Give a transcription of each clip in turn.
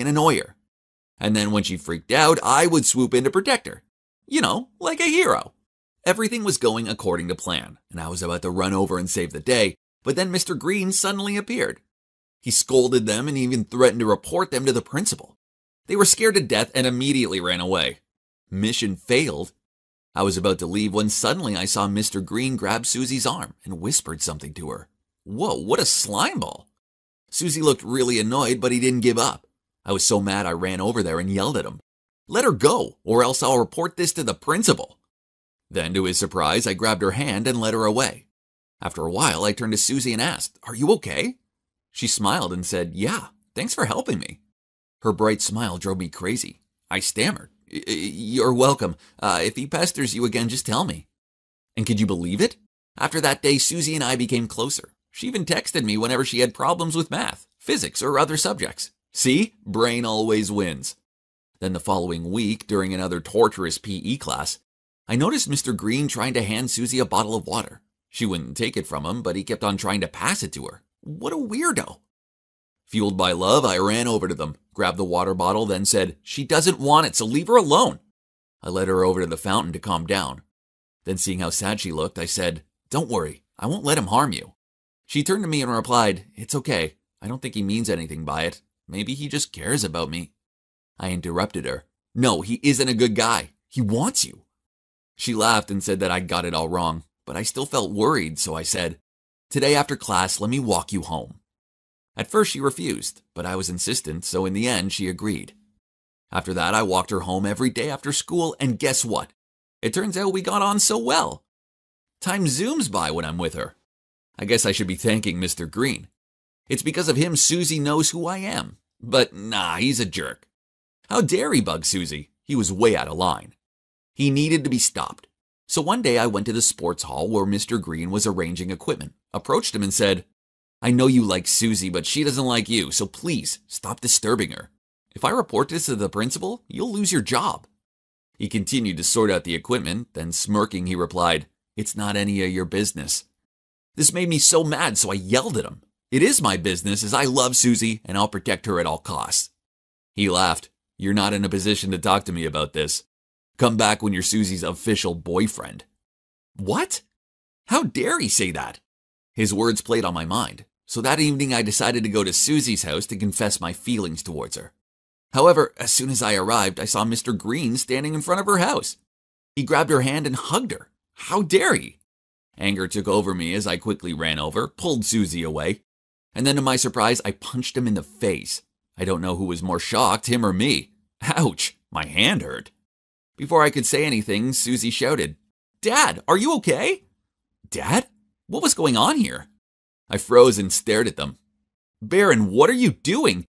and annoy her. And then when she freaked out, I would swoop in to protect her. You know, like a hero. Everything was going according to plan, and I was about to run over and save the day, but then Mr. Green suddenly appeared. He scolded them and even threatened to report them to the principal. They were scared to death and immediately ran away. Mission failed. I was about to leave when suddenly I saw Mr. Green grab Susie's arm and whispered something to her. Whoa, what a slime ball! Susie looked really annoyed, but he didn't give up. I was so mad I ran over there and yelled at him. Let her go, or else I'll report this to the principal. Then, to his surprise, I grabbed her hand and led her away. After a while, I turned to Susie and asked, "Are you okay?" She smiled and said, "Yeah, thanks for helping me." Her bright smile drove me crazy. I stammered, "You're welcome. If he pesters you again, just tell me." And could you believe it? After that day, Susie and I became closer. She even texted me whenever she had problems with math, physics, or other subjects. See? Brain always wins. Then the following week, during another torturous PE class, I noticed Mr. Green trying to hand Susie a bottle of water. She wouldn't take it from him, but he kept on trying to pass it to her. What a weirdo. Fueled by love, I ran over to them, grabbed the water bottle, then said, "She doesn't want it, so leave her alone." I led her over to the fountain to calm down. Then seeing how sad she looked, I said, "Don't worry, I won't let him harm you." She turned to me and replied, "It's okay. I don't think he means anything by it. Maybe he just cares about me." I interrupted her. "No, he isn't a good guy. He wants you." She laughed and said that I got it all wrong, but I still felt worried, so I said, "Today after class, let me walk you home." At first she refused, but I was insistent, so in the end she agreed. After that, I walked her home every day after school, and guess what? It turns out we got on so well. Time zooms by when I'm with her. I guess I should be thanking Mr. Green. It's because of him Susie knows who I am. But nah, he's a jerk. How dare he bug Susie? He was way out of line. He needed to be stopped. So one day I went to the sports hall where Mr. Green was arranging equipment, approached him and said, "I know you like Susie, but she doesn't like you, so please stop disturbing her. If I report this to the principal, you'll lose your job." He continued to sort out the equipment, then smirking he replied, "It's not any of your business." This made me so mad, so I yelled at him. "It is my business, as I love Susie and I'll protect her at all costs." He laughed. "You're not in a position to talk to me about this. Come back when you're Susie's official boyfriend." What? How dare he say that? His words played on my mind, so that evening I decided to go to Susie's house to confess my feelings towards her. However, as soon as I arrived, I saw Mr. Green standing in front of her house. He grabbed her hand and hugged her. How dare he? Anger took over me as I quickly ran over, pulled Susie away, and then to my surprise, I punched him in the face. I don't know who was more shocked, him or me. Ouch, my hand hurt. Before I could say anything, Susie shouted, "Dad, are you okay?" Dad? What was going on here? I froze and stared at them. "Baron, what are you doing?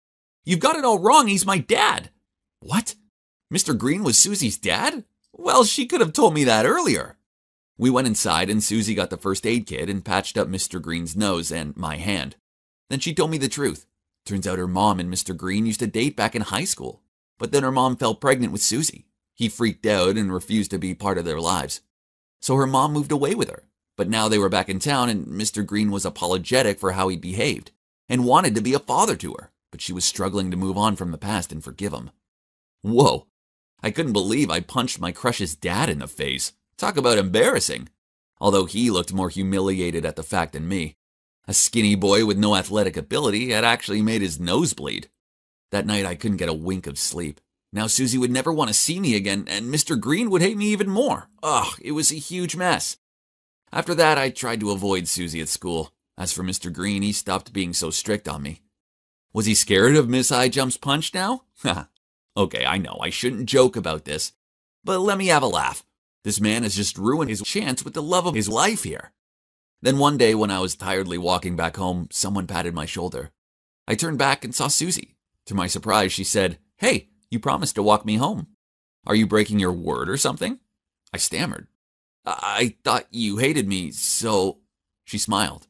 You've got it all wrong, he's my dad." What? Mr. Green was Susie's dad? Well, she could have told me that earlier. We went inside and Susie got the first aid kit and patched up Mr. Green's nose and my hand. Then she told me the truth. Turns out her mom and Mr. Green used to date back in high school. But then her mom fell pregnant with Susie. He freaked out and refused to be part of their lives. So her mom moved away with her. But now they were back in town and Mr. Green was apologetic for how he behaved and wanted to be a father to her, but she was struggling to move on from the past and forgive him. Whoa, I couldn't believe I punched my crush's dad in the face. Talk about embarrassing. Although he looked more humiliated at the fact than me. A skinny boy with no athletic ability had actually made his nose bleed. That night I couldn't get a wink of sleep. Now Susie would never want to see me again, and Mr. Green would hate me even more. Ugh, it was a huge mess. After that, I tried to avoid Susie at school. As for Mr. Green, he stopped being so strict on me. Was he scared of Miss High Jump's punch now? Okay, I know, I shouldn't joke about this, but let me have a laugh. This man has just ruined his chance with the love of his life here. Then one day when I was tiredly walking back home, someone patted my shoulder. I turned back and saw Susie. To my surprise, she said, "Hey, you promised to walk me home. Are you breaking your word or something?" I stammered. I thought you hated me, so..." She smiled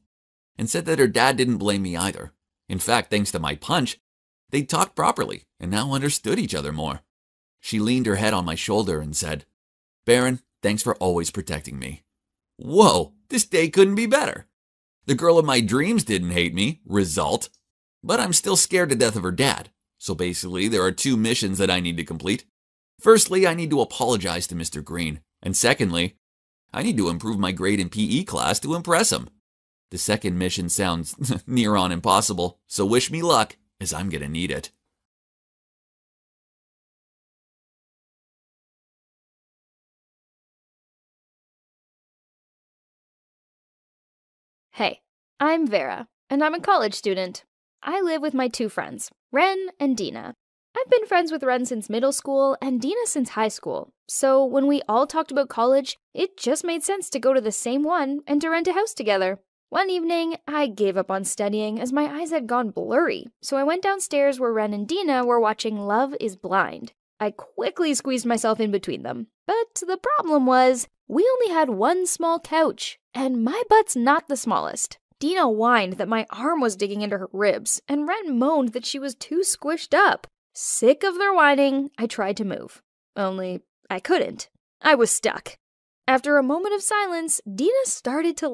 and said that her dad didn't blame me either. In fact, thanks to my punch, they talked properly and now understood each other more. She leaned her head on my shoulder and said, "Baron, thanks for always protecting me." Whoa, this day couldn't be better. The girl of my dreams didn't hate me, result. But I'm still scared to death of her dad. So basically, there are two missions that I need to complete. Firstly, I need to apologize to Mr. Green. And secondly, I need to improve my grade in PE class to impress him. The second mission sounds near on impossible, so wish me luck, as I'm gonna need it. Hey, I'm Vera, and I'm a college student. I live with my two friends, Ren and Dina. I've been friends with Ren since middle school and Dina since high school, so when we all talked about college, it just made sense to go to the same one and to rent a house together. One evening, I gave up on studying as my eyes had gone blurry, so I went downstairs where Ren and Dina were watching Love is Blind. I quickly squeezed myself in between them, but the problem was, we only had one small couch, and my butt's not the smallest. Dina whined that my arm was digging into her ribs, and Ren moaned that she was too squished up. Sick of their whining, I tried to move. Only, I couldn't. I was stuck. After a moment of silence, Dina started to